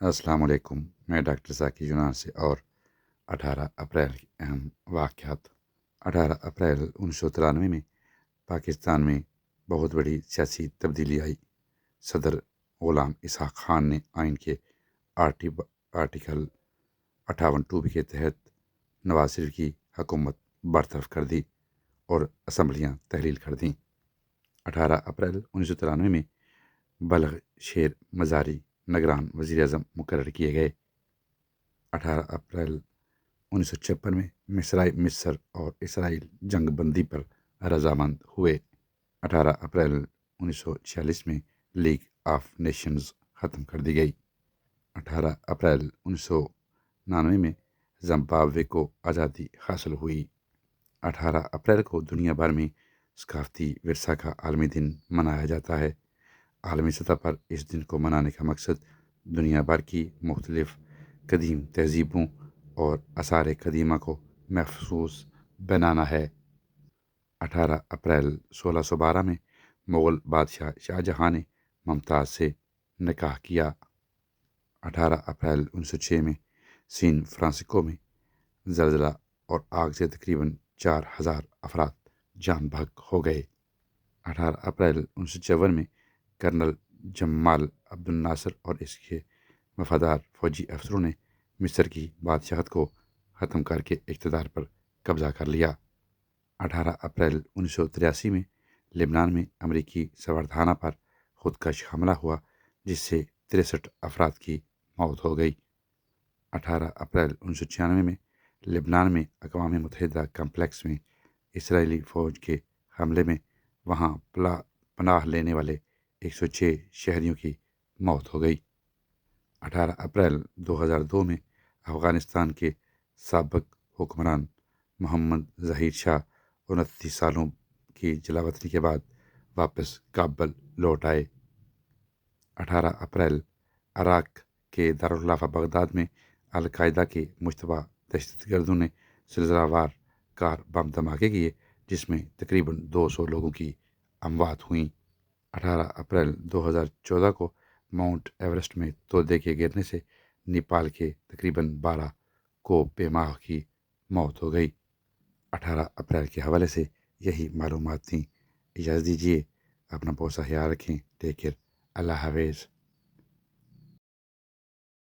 السلام علیکم، میں ڈاکٹر ذاکر یونان سے اور 18 اپریل کے اہم واقعات۔ 18 اپریل 1993 میں پاکستان میں بہت بڑی سیاسی تبدیلی آئی۔ صدر غلام اسحاق خان نے آئین کے آرٹیکل 58(2) کے تحت نواز شریف کی حکومت برطرف کر دی اور اسمبلیاں تحلیل کر دیں۔ 18 اپریل 1993 میں بلخ شیر مزاری نگران وزیر اعظم مقرر کیے گئے۔ 18 اپریل 1956 میں مصر اور اسرائیل جنگ بندی پر رضامند ہوئے۔ 18 اپریل 1946 میں لیگ آف نیشنز ختم کر دی گئی۔ 18 اپریل 1999 میں زمبابوے کو آزادی حاصل ہوئی۔ 18 اپریل کو دنیا بھر میں ثقافتی ورثہ کا عالمی دن منایا جاتا ہے۔ عالمی سطح پر اس دن کو منانے کا مقصد دنیا بھر کی مختلف قدیم تہذیبوں اور آثار قدیمہ کو محفوظ بنانا ہے۔ 18 اپریل 1612 میں مغل بادشاہ شاہ جہاں نے ممتاز سے نکاح کیا۔ 18 اپریل 1906 میں سین فرانسسکو میں زلزلہ اور آگ سے تقریباً 4000 افراد جان بحق ہو گئے۔ 18 اپریل 1954 میں کرنل جمال عبد الناصر اور اس کے وفادار فوجی افسروں نے مصر کی بادشاہت کو ختم کر کے اقتدار پر قبضہ کر لیا۔ 18 اپریل 1983 میں لبنان میں امریکی سفارتخانہ پر خودکش حملہ ہوا جس سے 63 افراد کی موت ہو گئی۔ 18 اپریل 1996 میں لبنان میں اقوام متحدہ کمپلیکس میں اسرائیلی فوج کے حملے میں وہاں پناہ لینے والے 106 شہریوں کی موت ہو گئی۔ 18 اپریل 2002 میں افغانستان کے سابق حکمران محمد ظہیر شاہ 29 سالوں کی جلاوطنی کے بعد واپس کابل لوٹ آئے۔ 18 اپریل عراق کے دارالخلافہ بغداد میں القاعدہ کے مشتبہ دہشت گردوں نے سلسلہ وار کار بم دھماکے کیے جس میں تقریباً 200 لوگوں کی اموات ہوئیں۔ 18 اپریل 2014 کو ماؤنٹ ایورسٹ میں تودے کے گرنے سے نیپال کے تقریباً 12 کو بے ماہ کی موت ہو گئی۔ 18 اپریل کے حوالے سے یہی معلومات تھیں۔ اجازت دیجیے، اپنا بہت سا خیال رکھیں۔ ٹیک کیئر، اللہ حافظ۔